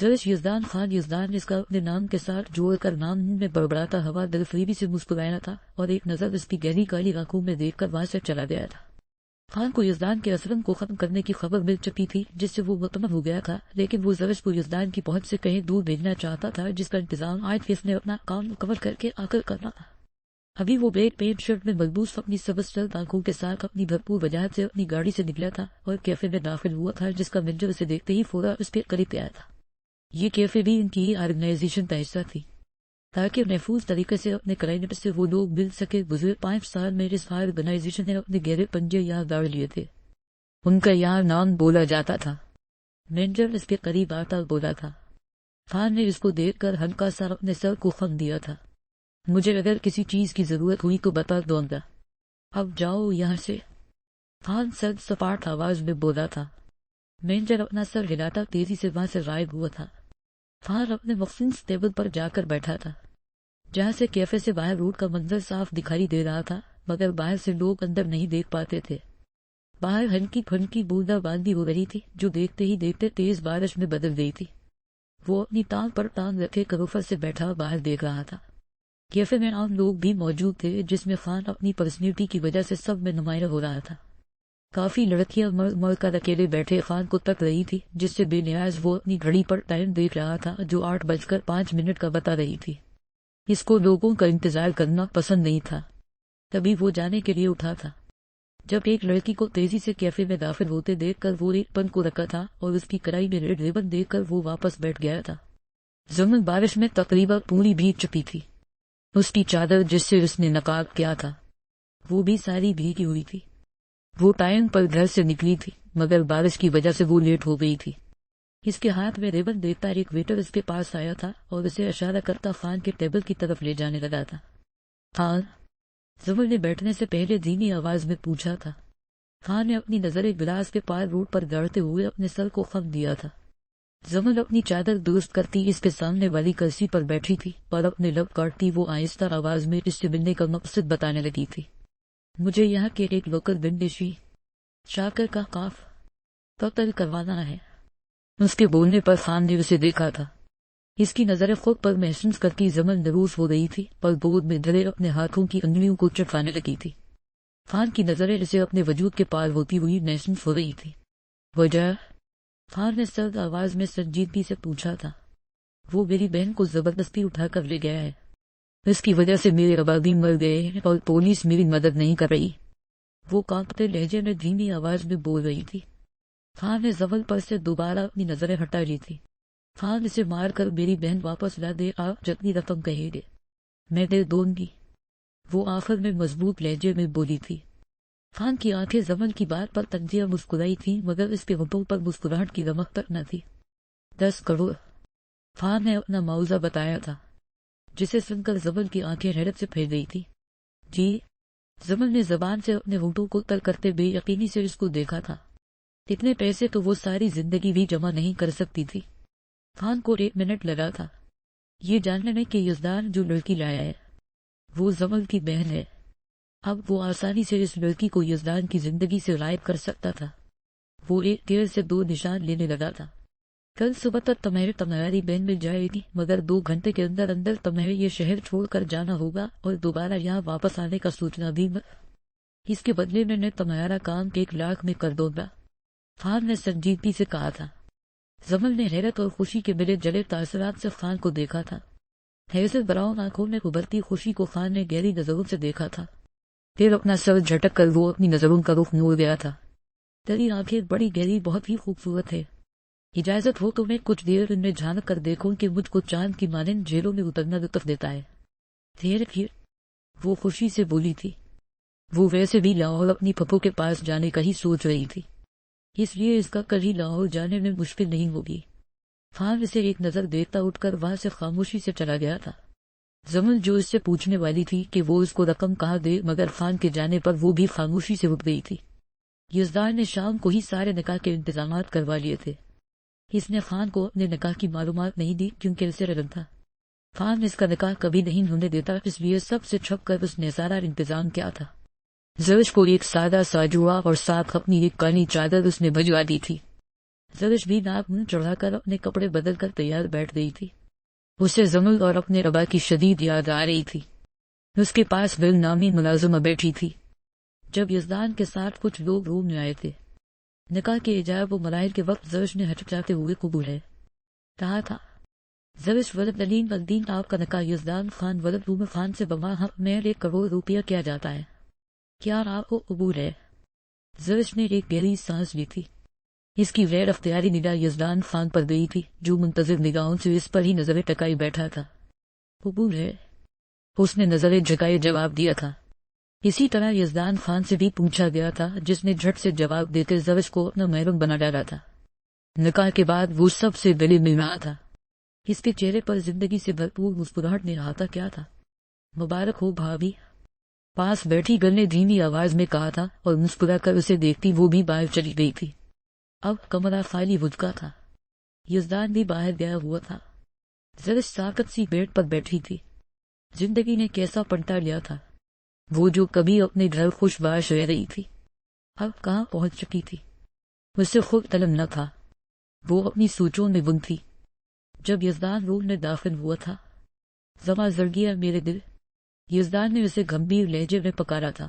زرش یزدان خان یزدان جس کا اپنے نام کے ساتھ جوڑ کر نام میں بڑبڑاتا ہوا دلفریبی سے مسکرایا تھا اور ایک نظر اس کی گہری کالی آنکھوں میں دیکھ کر وہاں سے چلا گیا تھا۔ خان کو یزدان کے اثرم کو ختم کرنے کی خبر مل چکی تھی جس سے وہ مطمئن ہو گیا تھا، لیکن وہ زرش کو یزدان کی پہنچ سے کہیں دور بھیجنا چاہتا تھا جس کا انتظام آج اس نے اپنا کام مکمل کر کے آ کر کرنا تھا۔ ابھی وہ بلیک پینٹ شرٹ میں ملبوس اپنی سبز چلد آنکھوں کے ساتھ اپنی بھرپور وجاہت سے اپنی گاڑی سے نکلا تھا اور کیفے میں داخل ہوا تھا جس کا مینیجر اسے دیکھتے ہی فوراً اس کے قریب آیا تھا۔ یہ کیفے بھی ان کی آرگنائزیشن کا حصہ تھی تاکہ محفوظ طریقے سے اپنے کلائنٹ سے وہ لوگ مل سکے۔ گزرے 5 سال میں اس آرگنائزیشن نے اپنے گہرے پنجے یہاں گاڑ لیے تھے۔ ان کا یہاں نام بولا جاتا تھا۔ مینیجر اس کے قریب آتا بولا تھا۔ خان نے اس کو دیکھ کر ہلکا سا اپنے سر کو خم دیا تھا۔ مجھے اگر کسی چیز کی ضرورت ہوئی تو بتا دوں گا، اب جاؤ یہاں سے، خان سرد سپاٹ آواز میں بولا تھا۔ مینیجر اپنا سر ہلاتا تیزی سے وہاں سے غائب ہوا تھا۔ خان اپنے مخصوص ٹیبل پر جا کر بیٹھا تھا جہاں سے کیفے سے باہر روڈ کا منظر صاف دکھائی دے رہا تھا، مگر باہر سے لوگ اندر نہیں دیکھ پاتے تھے۔ باہر ہلکی پھلکی بوندا باندی ہو رہی تھی جو دیکھتے ہی دیکھتے تیز بارش میں بدل گئی تھی۔ وہ اپنی ٹانگ پر ٹانگ رکھے کروفر سے بیٹھا باہر دیکھ رہا تھا۔ کیفے میں عام لوگ بھی موجود تھے جس میں خان اپنی پرسنالٹی کی وجہ سے سب میں نمایاں ہو رہا تھا۔ کافی لڑکیاں مر کر اکیلے بیٹھے خان کو تک رہی تھی جس سے بے نیاز وہ اپنی گھڑی پر ٹائم دیکھ رہا تھا جو 8:05 کا بتا رہی تھی۔ اس کو لوگوں کا انتظار کرنا پسند نہیں تھا، تبھی وہ جانے کے لیے اٹھا تھا جب ایک لڑکی کو تیزی سے کیفے میں داخل ہوتے دیکھ کر وہ ایک پن کو رکھا تھا اور اس کی کڑائی میں ریڈ ریبن دیکھ کر وہ واپس بیٹھ گیا تھا۔ زمین بارش میں تقریباً پوری بھیگ چکی تھی۔ اس کی چادر جس سے اس نے نقاب کیا تھا وہ بھی ساری بھیگی ہوئی تھی۔ وہ ٹائم پر گھر سے نکلی تھی مگر بارش کی وجہ سے وہ لیٹ ہو گئی تھی۔ اس کے ہاتھ میں ریبن دیکھتا ایک ویٹر اس کے پاس آیا تھا اور اسے اشارہ کرتا خان کے ٹیبل کی طرف لے جانے لگا تھا۔ خان، زمین نے بیٹھنے سے پہلے دھیمی آواز میں پوچھا تھا۔ خان نے اپنی نظریں گلاس کے پار روڈ پر گاڑتے ہوئے اپنے سر کو خم دیا تھا۔ زمین اپنی چادر درست کرتی اس کے سامنے والی کرسی پر بیٹھی تھی اور اپنے لب کاٹتی وہ آہستہ آواز میں اس سے ملنے کا مقصد بتانے لگی تھی۔ مجھے یہاں کے ایک لوکل بندشی شاکر کا کاف قتل کروانا ہے۔ اس کے بولنے پر خان نے اسے دیکھا تھا۔ اس کی نظریں خود پر محسوس کرتی زمین نروس ہو رہی تھی اور گود میں دھرے اپنے ہاتھوں کی انگلیوں کو چٹکانے لگی تھی۔ خان کی نظریں اسے اپنے وجود کے پار ہوتی ہوئی محسوس ہو رہی تھی۔ وجہ؟ خان نے سرد آواز میں سنجیدگی سے پوچھا تھا۔ وہ میری بہن کو زبردستی اٹھا کر لے گیا ہے۔ اس کی وجہ سے میرے آبادی مر گئے ہیں اور پولیس میری مدد نہیں کر رہی۔ وہ کانپتے لہجے میں دھیمی آواز میں بول رہی تھی۔ خان نے زمین پر سے دوبارہ اپنی نظریں ہٹا لی تھی۔ خان اسے مار کر میری بہن واپس لا دے، آپ جتنی رقم کہے گے میں دے دوں گی، وہ آخر میں مضبوط لہجے میں بولی تھی۔ خان کی آنکھیں زمین کی بات پر تنزیہ مسکرائی تھیں مگر اس کے ہونٹوں پر مسکراہٹ کی رمق تک نہ تھی۔ 10 کروڑ، خان نے اپنا معاوضہ بتایا تھا جسے سن کر زمین کی آنکھیں حیرت سے پھیر گئی تھی۔ جی؟ زمین نے زبان سے اپنے ہونٹوں کو تر کرتے بے یقینی سے اس کو دیکھا تھا۔ اتنے پیسے تو وہ ساری زندگی بھی جمع نہیں کر سکتی تھی۔ خان کو 1 منٹ لگا تھا یہ جاننے میں کہ یزدان جو لڑکی لایا ہے وہ زمین کی بہن ہے۔ اب وہ آسانی سے اس لڑکی کو یزدان کی زندگی سے غائب کر سکتا تھا۔ وہ ایک تیر سے 2 نشان لینے لگا تھا۔ کل صبح تک تمہاری بہن مل جائے گی مگر 2 گھنٹے کے اندر اندر تمہیں یہ شہر چھوڑ کر جانا ہوگا اور دوبارہ یہاں واپس آنے کا سوچنا بھی مت۔ اس کے بدلے میں تمہارا کام 1 لاکھ میں کر دوں گا، خان نے سنجیدگی سے کہا تھا۔ زمین نے حیرت اور خوشی کے ملے جلے تاثرات سے خان کو دیکھا تھا۔ حیرت براؤن آنکھوں میں ابھرتی خوشی کو خان نے گہری نظروں سے دیکھا تھا۔ پھر اپنا سر جھٹک کر وہ اپنی نظروں کا رخ موڑ گیا تھا۔ تیری آنکھیں بڑی گہری بہت ہی خوبصورت ہے، اجازت ہو تو میں کچھ دیر ان میں جھانک کر دیکھوں کہ مجھ کو چاند کی مانند جھیلوں میں اترنا لطف دیتا ہے۔ پھر وہ خوشی سے بولی تھی۔ وہ ویسے بھی لاہور اپنی پھپھو کے پاس جانے کا ہی سوچ رہی تھی، اس لیے اس کا کل ہی لاہور جانے میں مشکل نہیں ہوگی۔ خان اسے ایک نظر دیکھتا اٹھ کر وہاں سے خاموشی سے چلا گیا تھا۔ زمین جو اس سے پوچھنے والی تھی کہ وہ اس کو رقم کہاں دے مگر خان کے جانے پر وہ بھی خاموشی سے اٹھ گئی تھی۔ یزدان نے شام کو ہی سارے نکاح کے انتظامات کروا لیے تھے۔ اس نے خان کو اپنے نکاح کی معلومات نہیں دی کیونکہ اسے رگن تھا۔ خان اس کا نکاح کبھی نہیں ہونے دیتا، اس لیے سب سے چھپ کر اس نے سارا انتظام کیا تھا۔ زرش کو ایک سادہ سا جوڑا اور ساتھ اپنی ایک کالی چادر اس نے بھجوا دی تھی۔ زرش بھی ناک منہ چڑھا کر اپنے کپڑے بدل کر تیار بیٹھ گئی تھی۔ اسے زمل اور اپنے ربا کی شدید یاد آ رہی تھی۔ اس کے پاس بل نامی ملازمہ بیٹھی تھی۔ جب یزدان کے ساتھ کچھ لوگ روم میں آئے تھے، نکاح کے ایجاب و ملائل کے وقت زرش نے ہچکچاتے ہوئے قبول ہے کہا تھا۔ زرش ولد علیم الدین آپ کا نکاح یزدان خان ولد عمر خان سے بما حق میں 1 کروڑ روپیہ کیا جاتا ہے، کیا آپ کو قبول ہے؟ زرش نے ایک گہری سانس لی تھی۔ اس کی غیر اختیاری نگاہ یزدان خان پر گئی تھی، جو منتظر نگاہوں سے اس پر ہی نظریں ٹکائی بیٹھا تھا۔ قبول ہے، اس نے نظریں جھکائے جواب دیا تھا۔ اسی طرح یزدان خان سے بھی پوچھا گیا تھا، جس نے جھٹ سے جواب دے کر زرش کو اپنا محرم بنا ڈالا تھا۔ نکاح کے بعد وہ سب سے گلے مل رہا تھا۔ اس کے چہرے پر زندگی سے بھرپور مسکراہٹ نے احاطہ کیا تھا۔ مبارک ہو بھابھی، پاس بیٹھی گل نے دھیمی آواز میں کہا تھا، اور مسکرا کر اسے دیکھتی وہ بھی باہر چلی گئی تھی۔ اب کمرہ خالی وجکا تھا۔ یزدان بھی باہر گیا ہوا تھا۔ زرش ساکت سی بیڈ پر بیٹھی تھی۔ زندگی نے کیسا پلٹا لیا تھا۔ وہ جو کبھی اپنے گھر خوش باش رہ رہی تھی، اب کہاں پہنچ چکی تھی؟ اسے خود علم نہ تھا۔ وہ اپنی سوچوں میں گم تھی۔ جب یزدان روم میں داخل ہوا تھا، زما زر گیا میرے دل، یزدان نے اسے گمبھیر لہجے میں پکارا تھا۔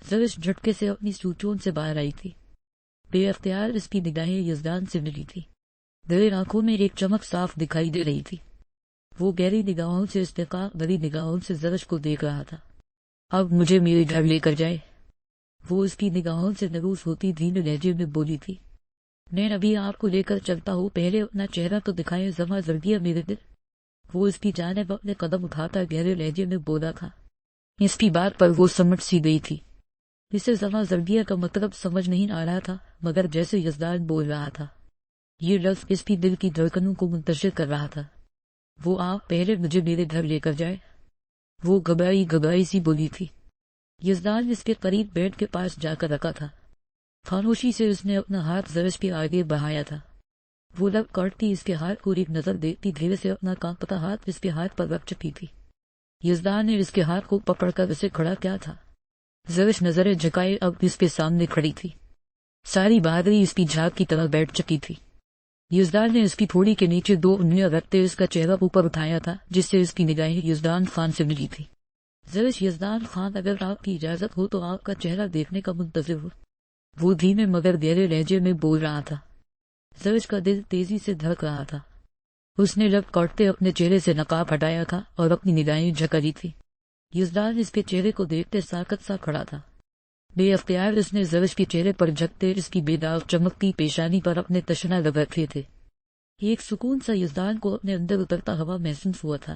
زرش جھٹکے سے اپنی سوچوں سے باہر آئی تھی۔ بے اختیار اس کی نگاہیں یزدان سے ملی تھی۔ دیر آنکھوں میں ایک چمک صاف دکھائی دے رہی تھی۔ وہ گہری نگاہوں سے استحقاق بھری نگاہوں سے زرش کو دیکھ رہا تھا۔ اب مجھے میرے گھر لے کر جائے، وہ اس کی نگاہوں سے نروس ہوتی دھیمے لہجے میں بولی تھی۔ میں ابھی آپ کو لے کر چلتا ہوں، پہلے اپنا چہرہ تو دکھائے زما زرگیا میرے دل، وہ اس کی جانب اپنے قدم اٹھاتا گہرے لہجے میں بولا تھا۔ اس کی بات پر وہ سمجھ سی گئی تھی۔ اسے زما زرگیا کا مطلب سمجھ نہیں آ رہا تھا، مگر جیسے یزدان بول رہا تھا، یہ لفظ اس کی دل کی دھڑکنوں کو منتشر کر رہا تھا۔ وہ آپ پہلے مجھے میرے گھر لے کر جائے، وہ گھبرائی سی بولی تھی۔ یزدان اس کے قریب بیڈ کے پاس جا کر رکھا تھا۔ خاموشی سے اس نے اپنا ہاتھ زرش کے آگے بڑھایا تھا۔ وہ لب کاٹتی اس کے ہاتھ کو ایک نظر دیکھتی دھیرے سے اپنا کانپتا ہاتھ اس کے ہاتھ پر رکھ چکی تھی۔ یزدان نے اس کے ہاتھ کو پکڑ کر اسے کھڑا کیا تھا۔ زرش نظریں جھکائے اب اس کے سامنے کھڑی تھی۔ ساری بہادری اس کی جھاگ کی طرح بیٹھ چکی تھی۔ یزدان نے اس کی تھوڑی کے نیچے 2 انگلیاں رکھتے اس کا چہرہ اوپر اٹھایا تھا، جس سے اس کی نگاہیں یزدان خان سے ملی تھی۔ زرش یزدان خان، اگر آپ کی اجازت ہو تو آپ کا چہرہ دیکھنے کا منتظر ہو، وہ دھیمے مگر گہرے لہجے میں بول رہا تھا۔ زرش کا دل تیزی سے دھڑک رہا تھا۔ اس نے لب کاٹتے اپنے چہرے سے نقاب ہٹایا تھا اور اپنی نگاہیں جھکلی تھی۔ یزدان اس کے چہرے کو دیکھتے ساکت سا کھڑا تھا۔ بے اختیار اس نے زرش کے چہرے پر جھکتے اس کی بے داغ چمکتی پیشانی پر اپنے تشنا لگ رکھے تھے۔ ایک سکون سا یزدان کو اپنے اندر اترتا ہوا محسوس ہوا تھا۔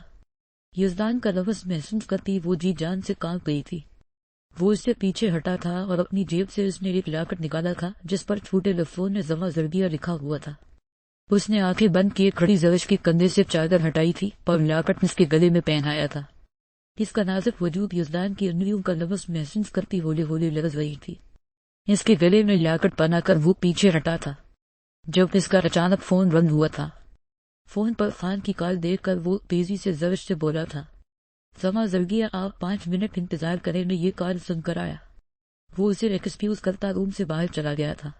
یزدان کا لفظ محسوس کرتی وہ جی جان سے کانپ گئی تھی۔ وہ اس سے پیچھے ہٹا تھا اور اپنی جیب سے اس نے ایک لاکٹ نکالا تھا، جس پر چھوٹے لفظوں میں زما زرگیا لکھا ہوا تھا۔ اس نے آنکھیں بند کیے کھڑی زرش کے کندھے سے چادر ہٹائی تھی اور لاکٹ اس کے گلے میں پہنایا تھا۔ اس کا نازک وجود یزدان کی انگلیوں کا لفظ محسوس کرتی ہولے ہولے لرز رہی تھی۔ اس کے گلے میں لاکٹ پہنا کر وہ پیچھے ہٹا تھا جب اس کا اچانک فون بند ہوا تھا۔ فون پر خان کی کال دیکھ کر وہ تیزی سے زرش سے بولا تھا، زما زرگیا آپ 5 منٹ انتظار کریں، میں یہ کال سن کر آیا۔ وہ اسے ایکسکیوز کرتا روم سے باہر چلا گیا تھا۔